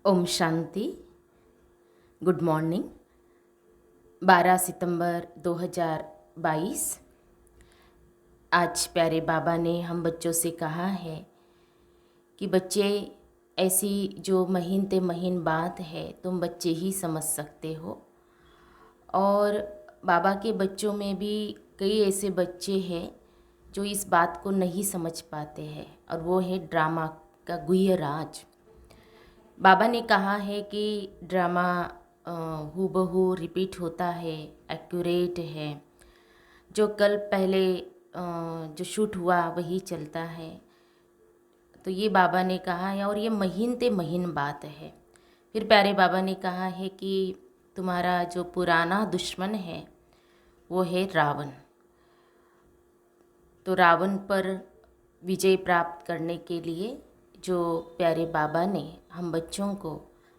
Om Shanti. Good morning. 12 सितंबर 2022। आज प्यारे बाबा ने हम बच्चों से कहा है कि बच्चे, ऐसी जो महीन ते महीन बात है तुम बच्चे ही समझ सकते हो। और बाबा के बच्चों में भी कई ऐसे बच्चे हैं जो इस बात को नहीं समझ पाते हैं, और वो है ड्रामा का गुह्य राज। बाबा ने कहा है कि ड्रामा हूबहू रिपीट होता है, एक्यूरेट है। जो कल पहले जो शूट हुआ वही चलता है। तो ये बाबा ने कहा है, और ये महीन ते महीन बात है। फिर प्यारे बाबा ने कहा है कि तुम्हारा जो पुराना दुश्मन है वो है रावण। तो रावण पर विजय प्राप्त करने के लिए जो प्यारे बाबा ने हम बच्चों को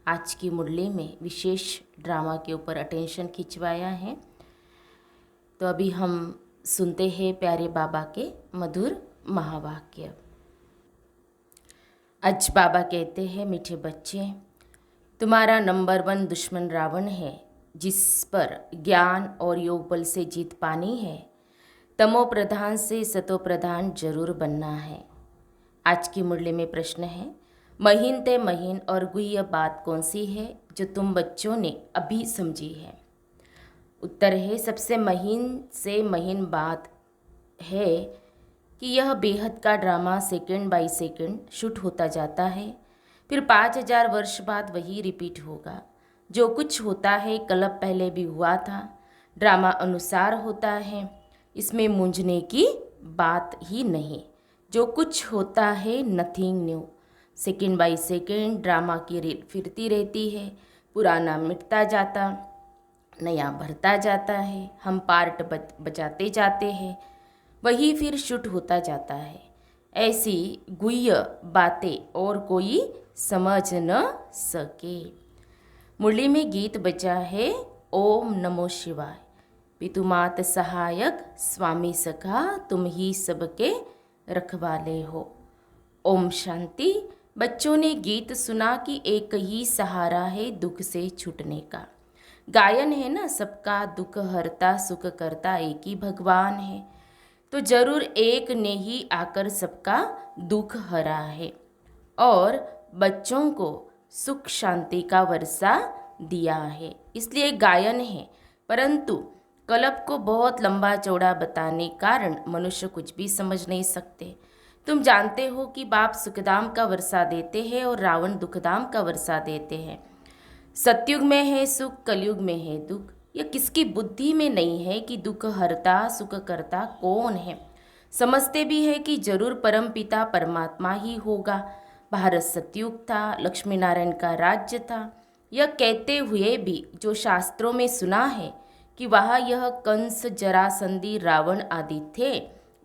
आज की मुरली में विशेष ड्रामा के ऊपर अटेंशन खिंचवाया है। तो अभी हम सुनते हैं प्यारे बाबा के मधुर महावाक्य। आज बाबा कहते हैं, मीठे बच्चे, तुम्हारा नंबर 1 दुश्मन रावण है, जिस पर ज्ञान और योग बल से जीत पानी है। तमो प्रधान से सतो प्रधान जरूर बनना है। आज की मुरली में प्रश्न है, महीन ते महीन और गुह्य बात कौन सी है जो तुम बच्चों ने अभी समझी है? उत्तर है, सबसे महीन से महीन बात है कि यह बेहद का drama second by second shoot होता जाता है। फिर 5000 वर्ष बाद वही रिपीट होगा। जो कुछ होता है कल्प पहले भी हुआ था, ड्रामा अनुसार होता है। इसमें मूंझने की बात ही नहीं। जो कुछ होता है nothing new. Second by second drama की रील फिरती रहती है। पुराना मिटता जाता, नया भरता जाता है। हम पार्ट बजाते जाते हैं, वही फिर शूट होता जाता है। ऐसी गुह्य बातें और कोई समझ न सके। मुरली में गीत बजा है, ओम नमो शिवाय। पितुमात सहायक स्वामी सखा, तुम ही सबके रखवाले हो। ओम शांति। बच्चों ने गीत सुना कि एक ही सहारा है दुख से छूटने का। गायन है ना, सबका दुख हरता सुख करता एक ही भगवान है। तो जरूर एक ने ही आकर सबका दुख हरा है और बच्चों को सुख शांति का वर्षा दिया है, इसलिए गायन है। परंतु कल्प को बहुत लंबा चौड़ा बताने कारण मनुष्य कुछ भी समझ नहीं सकते। तुम जानते हो कि बाप सुखदाम का वर्षा देते हैं और रावण दुखदाम का वर्षा देते हैं। सतयुग में है सुख, कलयुग में है दुख। यह किसकी बुद्धि में नहीं है कि दुख हरता सुख करता कौन है। समझते भी है कि जरूर परम पिता परमात्मा ही होगा। भारत सतयुग था, लक्ष्मी नारायण का राज्य था। यह कहते हुए भी जो शास्त्रों में सुना है कि वहाँ यह कंस जरासंधी रावण आदि थे,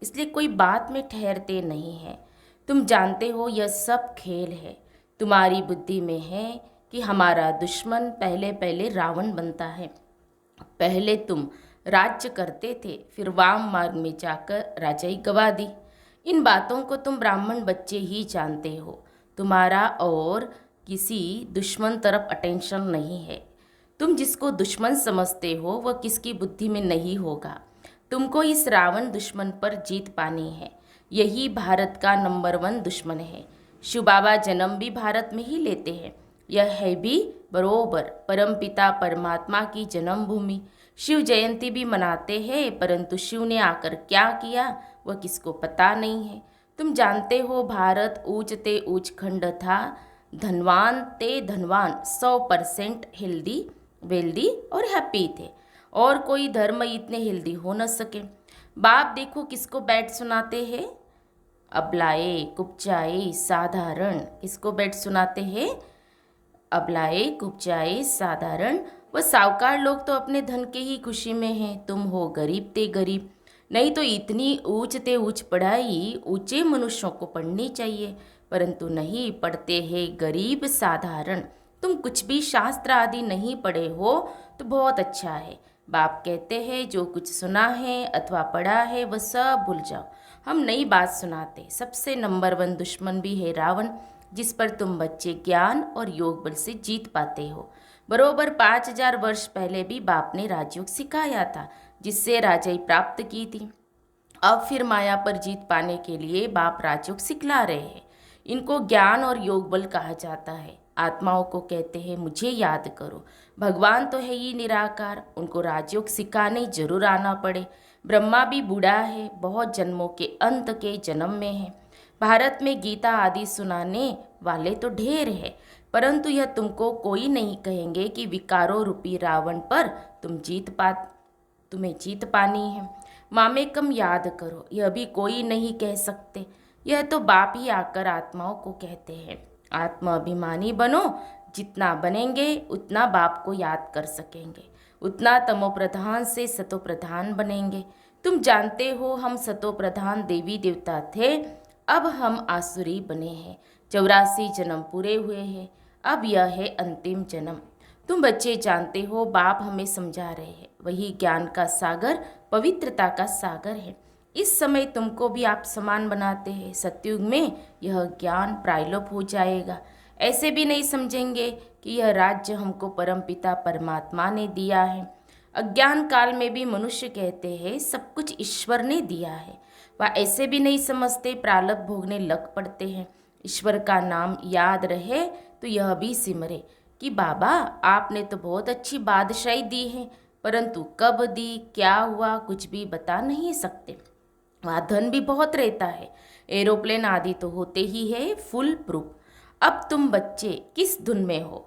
इसलिए कोई बात में ठहरते नहीं है। तुम जानते हो यह सब खेल है। तुम्हारी बुद्धि में है कि हमारा दुश्मन पहले पहले रावण बनता है। पहले तुम राज्य करते थे, फिर वाम मार्ग में जाकर राजाई गवा दी। इन बातों को तुम ब्राह्मण बच्चे ही जानते हो। तुम्हारा और किसी दुश्मन तरफ अटेंशन नहीं है। तुम जिसको दुश्मन समझते हो वह किसकी बुद्धि में नहीं होगा। तुमको इस रावण दुश्मन पर जीत पानी है। यही भारत का नंबर 1 दुश्मन है। शिव बाबा जन्म भी भारत में ही लेते हैं। यह है भी बरोबर परमपिता परमात्मा की जन्मभूमि। शिव जयंती भी मनाते हैं, परंतु शिव ने आकर क्या किया वह किसको पता नहीं है। तुम जानते हो भारत ऊंच ते ऊंच खंड था। धनवान ते धनवान 100% हेल्दी वेल्दी और हैप्पी थे, और कोई धर्म इतने हेल्दी हो न सके। बाप देखो किसको बैठ सुनाते हैं, अबलाए कुपचाए साधारण। किसको बैठ सुनाते हैं, अबलाए कुपचाए साधारण। वह सावकार लोग तो अपने धन के ही खुशी में हैं। तुम हो गरीब ते गरीब। नहीं तो इतनी ऊंच ते ऊंच पढ़ाई ऊंचे मनुष्यों को पढ़नी चाहिए, परंतु नहीं पढ़ते हैं गरीब साधारण। तुम कुछ भी शास्त्र आदि नहीं पढ़े हो तो बहुत अच्छा है। बाप कहते हैं जो कुछ सुना है अथवा पढ़ा है वह सब भूल जाओ। हम नई बात सुनाते। सबसे नंबर 1 दुश्मन भी है रावण, जिस पर तुम बच्चे ज्ञान और योग बल से जीत पाते हो। बरोबर 5000 वर्ष पहले भी बाप ने राजयोग सिखाया था, जिससे राजाई प्राप्त की थी। अब फिर माया पर जीत पाने के लिए बाप राजयोग सिखला रहे हैं। इनको ज्ञान और योग बल कहा जाता है। आत्माओं को कहते हैं मुझे याद करो। भगवान तो है ही निराकार, उनको राजयोग सिखाने जरूर आना पड़े। ब्रह्मा भी बूढ़ा है, बहुत जन्मों के अंत के जन्म में है। भारत में गीता आदि सुनाने वाले तो ढेर है, परंतु यह तुमको कोई नहीं कहेंगे कि विकारों रूपी रावण पर तुम्हें जीत पानी है। मामे कम याद करो, यह भी कोई नहीं कह सकते। यह तो बाप ही आकर आत्माओं को कहते हैं। आत्मा अभिमानी बनो, जितना बनेंगे उतना बाप को याद कर सकेंगे, उतना तमो प्रधान से सतो प्रधान बनेंगे। तुम जानते हो हम सतो प्रधान देवी देवता थे, अब हम आसुरी बने हैं। 84 जन्म पूरे हुए हैं, अब यह है अंतिम जन्म। तुम बच्चे जानते हो बाप हमें समझा रहे हैं, वही ज्ञान का सागर, पवित्रता का सागर है। इस समय तुमको भी आप समान बनाते हैं। सतयुग में यह ज्ञान प्रायलोप हो जाएगा। ऐसे भी नहीं समझेंगे कि यह राज्य हमको परमपिता परमात्मा ने दिया है। अज्ञान काल में भी मनुष्य कहते हैं सब कुछ ईश्वर ने दिया है। वह ऐसे भी नहीं समझते, प्रारब्ध भोगने लग पड़ते हैं। ईश्वर का नाम याद रहे तो यह भी सिमरे कि बाबा आपने तो बहुत अच्छी बादशाही दी है, परंतु कब दी, क्या हुआ, कुछ भी बता नहीं सकते। वहाँ धन भी बहुत रहता है, एरोप्लेन आदि तो होते ही है फुल प्रूफ। अब तुम बच्चे किस धुन में हो,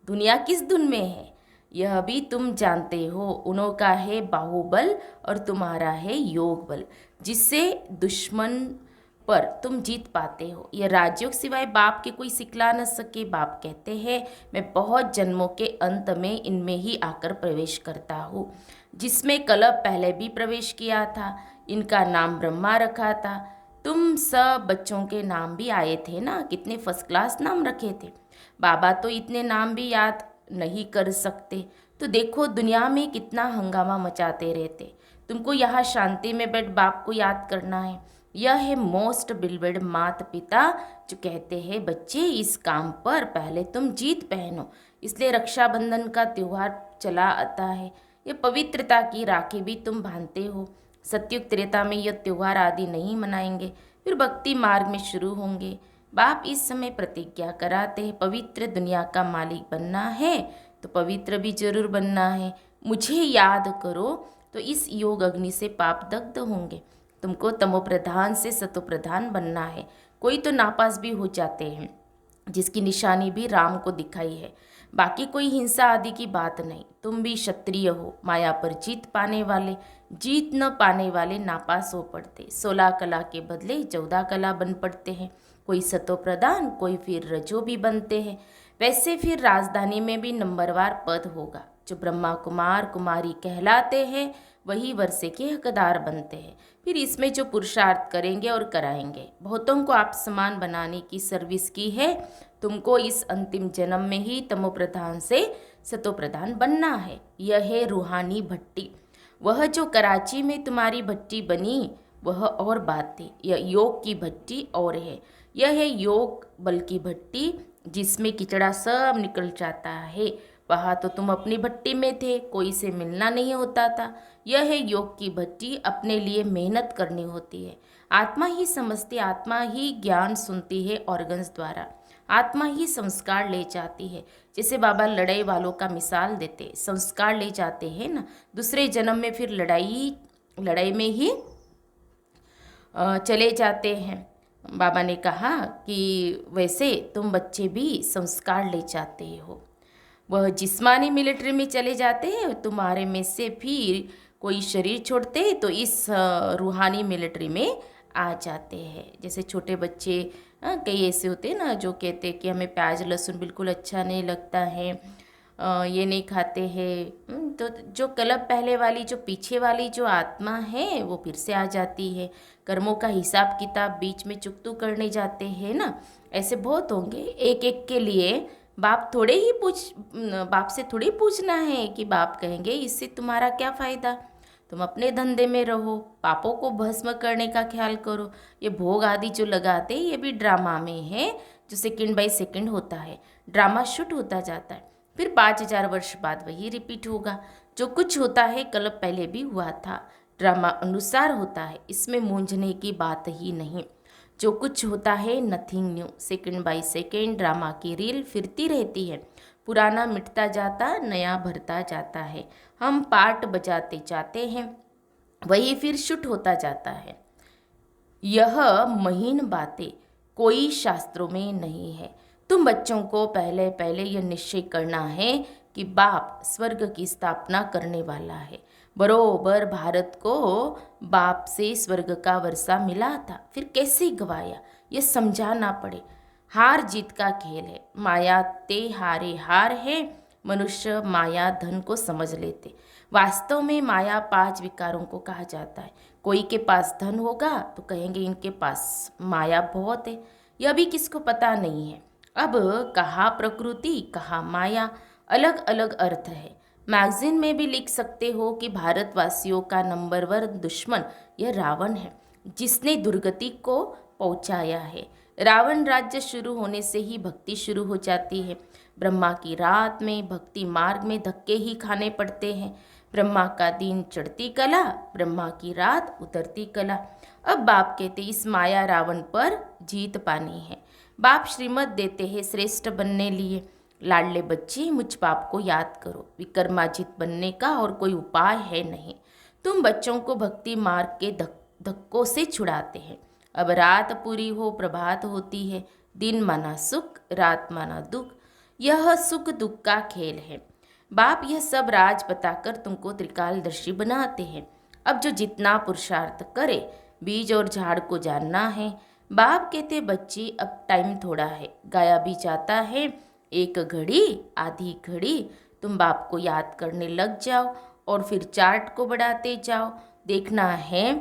दुनिया किस धुन में है, यह भी तुम जानते हो। उन्हों का है बाहुबल और तुम्हारा है योग बल, जिससे दुश्मन पर तुम जीत पाते हो। यह राजयोग सिवाय बाप के कोई सिखला न सके। बाप कहते हैं मैं बहुत जन्मों के अंत में इनमें ही आकर प्रवेश करता हूँ, जिसमें कलप पहले भी प्रवेश किया था। इनका नाम ब्रह्मा रखा था। तुम सब बच्चों के नाम भी आए थे ना, कितने फर्स्ट क्लास नाम रखे थे। बाबा तो इतने नाम भी याद नहीं कर सकते, तो देखो दुनिया में कितना हंगामा मचाते रहते। तुमको यहाँ शांति में बैठ बाप को याद करना है। यह है मोस्ट बिलवेड माता पिता जो कहते हैं बच्चे इस काम पर पहले तुम जीत पहनो। इसलिए रक्षाबंधन का त्यौहार चला आता है। यह पवित्रता की राखी भी तुम बांधते हो। सतयुग त्रेता में यह त्यौहार आदि नहीं मनाएंगे, फिर भक्ति मार्ग में शुरू होंगे। बाप इस समय प्रतिज्ञा कराते हैं पवित्र दुनिया का मालिक बनना है तो पवित्र भी जरूर बनना है। मुझे याद करो तो इस योग अग्नि से पाप दग्ध होंगे। तुमको तमो प्रधान से सतो प्रधान बनना है। कोई तो नापास भी हो जाते हैं, जिसकी निशानी भी राम को दिखाई है। बाकी कोई हिंसा आदि की बात नहीं। तुम भी क्षत्रिय हो, माया पर जीत पाने वाले। जीत न पाने वाले नापास हो पड़ते, 16 कला के बदले 14 कला बन पड़ते हैं। कोई सतो प्रधान, कोई फिर रजो भी बनते हैं। वैसे फिर राजधानी में भी नंबरवार पद होगा। जो ब्रह्मा कुमार कुमारी कहलाते हैं वही वर्षे के हकदार बनते हैं। फिर इसमें जो पुरुषार्थ करेंगे और कराएंगे, बहुतों को आप समान बनाने की सर्विस की है। तुमको इस अंतिम जन्म में ही तमो प्रधान से सतो प्रधान बनना है। यह है रूहानी भट्टी। वह जो कराची में तुम्हारी भट्टी बनी वह और बात थी। यह योग की भट्टी और है। यह है योग बल की भट्टी, जिसमें किचड़ा सब निकल जाता है। वहाँ तो तुम अपनी भट्टी में थे, कोई से मिलना नहीं होता था। यह है योग की भट्टी, अपने लिए मेहनत करनी होती है। आत्मा ही समझती, आत्मा ही ज्ञान सुनती है ऑर्गन्स द्वारा। आत्मा ही संस्कार ले जाती है। जैसे बाबा लड़ाई वालों का मिसाल देते, संस्कार ले जाते हैं ना, दूसरे जन्म में फिर लड़ाई में ही चले जाते हैं। बाबा ने कहा कि वैसे तुम बच्चे भी संस्कार ले जाते हो। वह जिस्मानी मिलिट्री में चले जाते हैं, तुम्हारे में से फिर कोई शरीर छोड़ते हैं तो इस रूहानी मिलिट्री में आ जाते हैं। जैसे छोटे बच्चे कई ऐसे होते हैं ना जो कहते हैं कि हमें प्याज लहसुन बिल्कुल अच्छा नहीं लगता है, ये नहीं खाते हैं। तो जो कलब पहले वाली, जो पीछे वाली जो आत्मा है वो फिर से आ जाती है। कर्मों का हिसाब किताब बीच में चुकतू करने जाते हैं ना, ऐसे बहुत होंगे। एक एक के लिए बाप से थोड़ी पूछना है कि बाप कहेंगे इससे तुम्हारा क्या फ़ायदा, तुम अपने धंधे में रहो, पापों को भस्म करने का ख्याल करो। ये भोग आदि जो लगाते ये भी ड्रामा में है, जो सेकंड बाय सेकंड होता है। ड्रामा शूट होता जाता है, फिर 5000 वर्ष बाद वही रिपीट होगा। जो कुछ होता है कल पहले भी हुआ था, ड्रामा अनुसार होता है, इसमें मूंझने की बात ही नहीं। जो कुछ होता है nothing new, second by second drama की रील फिरती रहती है। पुराना मिटता जाता, नया भरता जाता है। हम पार्ट बजाते जाते हैं, वही फिर शूट होता जाता है। यह महीन बातें कोई शास्त्रों में नहीं है। तुम बच्चों को पहले पहले यह निश्चय करना है कि बाप स्वर्ग की स्थापना करने वाला है। बरोबर भारत को बाप से स्वर्ग का वर्षा मिला था, फिर कैसे गवाया यह समझाना पड़े। हार जीत का खेल है, माया ते हारे हार है। मनुष्य माया धन को समझ लेते, वास्तव में माया 5 विकारों को कहा जाता है। कोई के पास धन होगा तो कहेंगे इनके पास माया बहुत है, यह भी किसको पता नहीं है। अब कहाँ प्रकृति कहाँ माया, अलग अलग अर्थ है। मैगजीन में भी लिख सकते हो कि भारतवासियों का नंबर 1 दुश्मन यह रावण है, जिसने दुर्गति को पहुंचाया है। रावण राज्य शुरू होने से ही भक्ति शुरू हो जाती है। ब्रह्मा की रात में भक्ति मार्ग में धक्के ही खाने पड़ते हैं। ब्रह्मा का दिन चढ़ती कला, ब्रह्मा की रात उतरती कला। अब बाप कहते इस माया रावण पर जीत पानी है। बाप श्रीमत देते हैं श्रेष्ठ बनने लिए। लाडले बच्चे मुझ बाप को याद करो, विक्रमाजित बनने का और कोई उपाय है नहीं। तुम बच्चों को भक्ति मार्ग के धक्कों से छुड़ाते हैं। अब रात पूरी हो प्रभात होती है, दिन माना सुख रात माना दुख, यह सुख दुख का खेल है। बाप यह सब राज बताकर तुमको त्रिकालदर्शी बनाते हैं। अब जो जितना पुरुषार्थ करे, बीज और झाड़ को जानना है। बाप कहते बच्चे अब टाइम थोड़ा है, गाया भी जाता है। 1 घड़ी आधी घड़ी तुम बाप को याद करने लग जाओ और फिर चार्ट को बढ़ाते जाओ। देखना है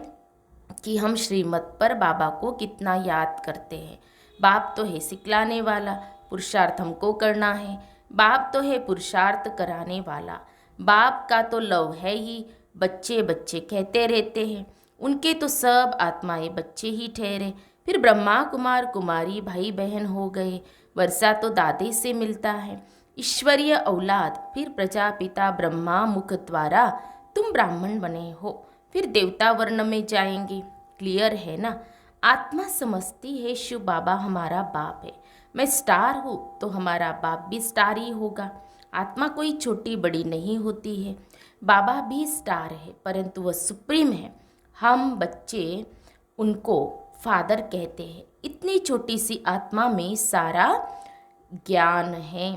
कि हम श्रीमत पर बाबा को कितना याद करते हैं। बाप तो है सिखलाने वाला, पुरुषार्थ हमको करना है। बाप तो है पुरुषार्थ कराने वाला। बाप का तो लव है ही, बच्चे बच्चे कहते रहते हैं। उनके तो सब आत्माएं बच्चे ही ठहरे। फिर ब्रह्मा कुमार कुमारी भाई बहन हो गए। वर्षा तो दादे से मिलता है, ईश्वरीय औलाद। फिर प्रजापिता ब्रह्मा मुख द्वारा तुम ब्राह्मण बने हो, फिर देवता वर्ण में जाएंगे। क्लियर है ना? आत्मा समझती है शिव बाबा हमारा बाप है। मैं स्टार हूँ तो हमारा बाप भी स्टार ही होगा। आत्मा कोई छोटी बड़ी नहीं होती है। बाबा भी स्टार है, परंतु वह सुप्रीम है। हम बच्चे उनको फादर कहते हैं। इतनी छोटी सी आत्मा में सारा ज्ञान है।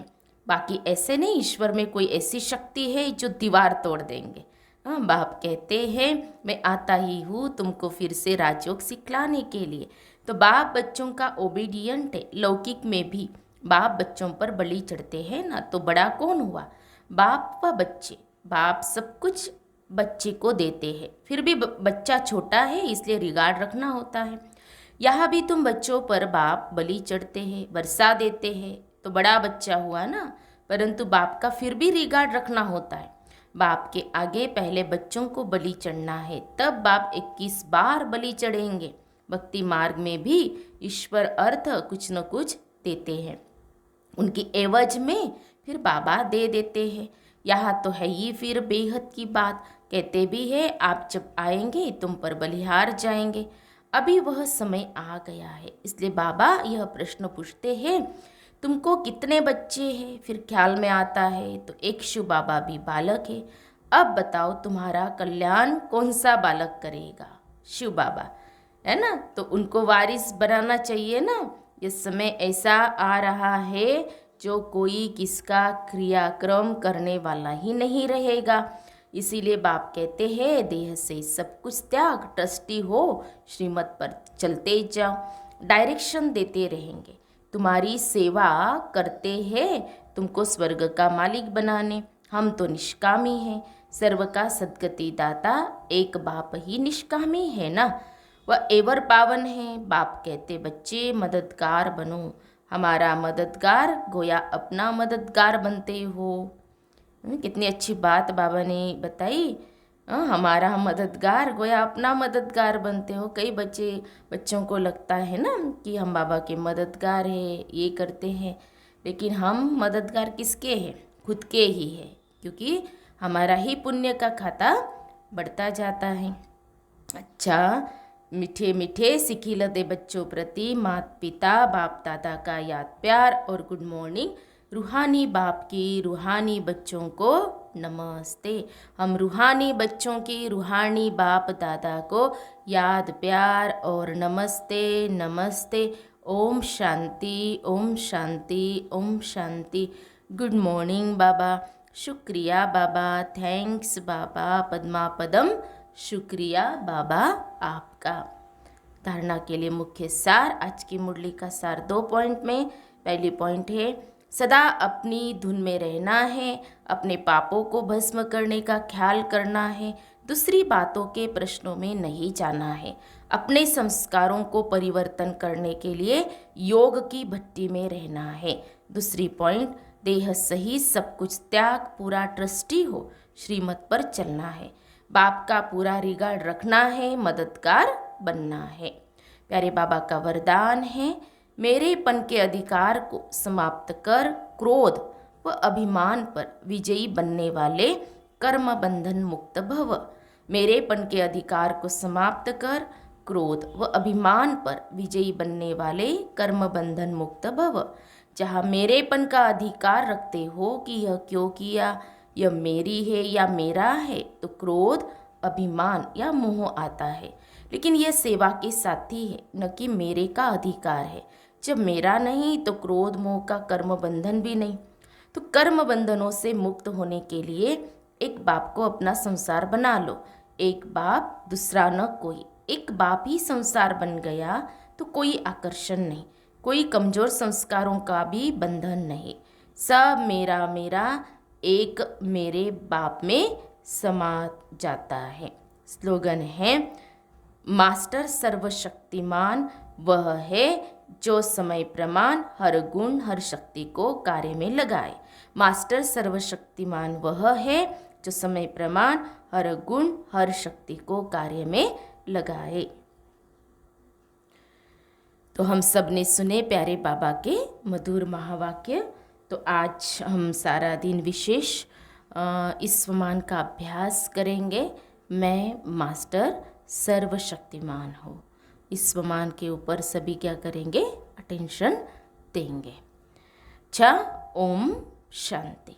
बाकी ऐसे नहीं, ईश्वर में कोई ऐसी शक्ति है जो दीवार तोड़ देंगे। हाँ, बाप कहते हैं मैं आता ही हूँ तुमको फिर से राजयोग सिखलाने के लिए। तो बाप बच्चों का ओबीडियंट है। लौकिक में भी बाप बच्चों पर बलि चढ़ते हैं ना, तो बड़ा कौन हुआ? बाप व बच्चे। बाप सब कुछ बच्चे को देते हैं, फिर भी बच्चा छोटा है इसलिए रिगार्ड रखना होता है। यहाँ भी तुम बच्चों पर बाप बलि चढ़ते हैं, वर्षा देते हैं, तो बड़ा बच्चा हुआ ना, परंतु बाप का फिर भी रिगार्ड रखना होता है। बाप के आगे पहले बच्चों को बलि चढ़ना है, तब बाप 21 बार बलि चढ़ेंगे। भक्ति मार्ग में भी ईश्वर अर्थ कुछ न कुछ देते हैं, उनकी एवज में फिर बाबा दे देते हैं। यहाँ तो है ही फिर बेहद की बात। कहते भी है आप जब आएंगे तुम पर बलिहार जाएंगे। अभी वह समय आ गया है, इसलिए बाबा यह प्रश्न पूछते हैं तुमको कितने बच्चे हैं? फिर ख्याल में आता है तो एक शिव बाबा भी बालक है। अब बताओ तुम्हारा कल्याण कौन सा बालक करेगा? शिव बाबा है ना, तो उनको वारिस बनाना चाहिए ना। ये समय ऐसा आ रहा है जो कोई किसका क्रियाक्रम करने वाला ही नहीं रहेगा। इसीलिए बाप कहते हैं देह से सब कुछ त्याग, ट्रस्टी हो, श्रीमत पर चलते जाओ, डायरेक्शन देते रहेंगे। तुम्हारी सेवा करते हैं तुमको स्वर्ग का मालिक बनाने। हम तो निष्कामी हैं, सर्व का सद्गति दाता एक बाप ही निष्कामी है ना, वह एवर पावन है। बाप कहते बच्चे मददगार बनो, हमारा मददगार गोया अपना मददगार बनते हो। कितनी अच्छी बात बाबा ने बताई। हमारा हम मददगार, गोया अपना मददगार बनते हो। कई बच्चों को लगता है ना कि हम बाबा के मददगार हैं, ये करते हैं, लेकिन हम मददगार किसके हैं? खुद के ही है, क्योंकि हमारा ही पुण्य का खाता बढ़ता जाता है। अच्छा, मीठे मीठे सिखिलते बच्चों प्रति माता पिता बाप दादा का याद प्यार और गुड मॉर्निंग। रूहानी बाप की रूहानी बच्चों को नमस्ते। हम रूहानी बच्चों की रूहानी बाप दादा को याद प्यार और नमस्ते नमस्ते। ओम शांति ओम शांति ओम शांति। गुड मॉर्निंग बाबा, शुक्रिया बाबा, थैंक्स बाबा, पद्मा पदम, शुक्रिया बाबा आपका। धारणा के लिए मुख्य सार, आज की मुरली का सार 2 पॉइंट में। पहली पॉइंट है, सदा अपनी धुन में रहना है, अपने पापों को भस्म करने का ख्याल करना है, दूसरी बातों के प्रश्नों में नहीं जाना है, अपने संस्कारों को परिवर्तन करने के लिए योग की भट्टी में रहना है। दूसरी पॉइंट, देह सही सब कुछ त्याग, पूरा ट्रस्टी हो, श्रीमत पर चलना है, बाप का पूरा रिगार्ड रखना है, मददगार बनना है। प्यारे बाबा का वरदान है, मेरेपन के अधिकार को समाप्त कर क्रोध व अभिमान पर विजयी बनने वाले कर्म बंधन मुक्त भव। मेरेपन के अधिकार को समाप्त कर क्रोध व अभिमान पर विजयी बनने वाले कर्म बंधन मुक्त भव। जहाँ मेरेपन का अधिकार रखते हो कि यह क्यों किया, यह मेरी है या मेरा है, तो क्रोध अभिमान या मोह आता है, लेकिन यह सेवा के साथी है, न कि मेरे का अधिकार है। जब मेरा नहीं तो क्रोध मोह का कर्म बंधन भी नहीं। तो कर्म बंधनों से मुक्त होने के लिए एक बाप को अपना संसार बना लो। एक बाप दूसरा न कोई, एक बाप ही संसार बन गया तो कोई आकर्षण नहीं, कोई कमजोर संस्कारों का भी बंधन नहीं। सब मेरा मेरा एक मेरे बाप में समा जाता है। स्लोगन है, मास्टर सर्वशक्तिमान वह है जो समय प्रमाण हर गुण हर शक्ति को कार्य में लगाए। मास्टर सर्वशक्तिमान वह है जो समय प्रमाण हर गुण हर शक्ति को कार्य में लगाए। तो हम सब ने सुने प्यारे बाबा के मधुर महावाक्य। तो आज हम सारा दिन विशेष इस स्वमान का अभ्यास करेंगे। मैं मास्टर सर्वशक्तिमान हूँ। इस स्वमान के ऊपर सभी क्या करेंगे? अटेंशन देंगे। अच्छा, ओम शांति।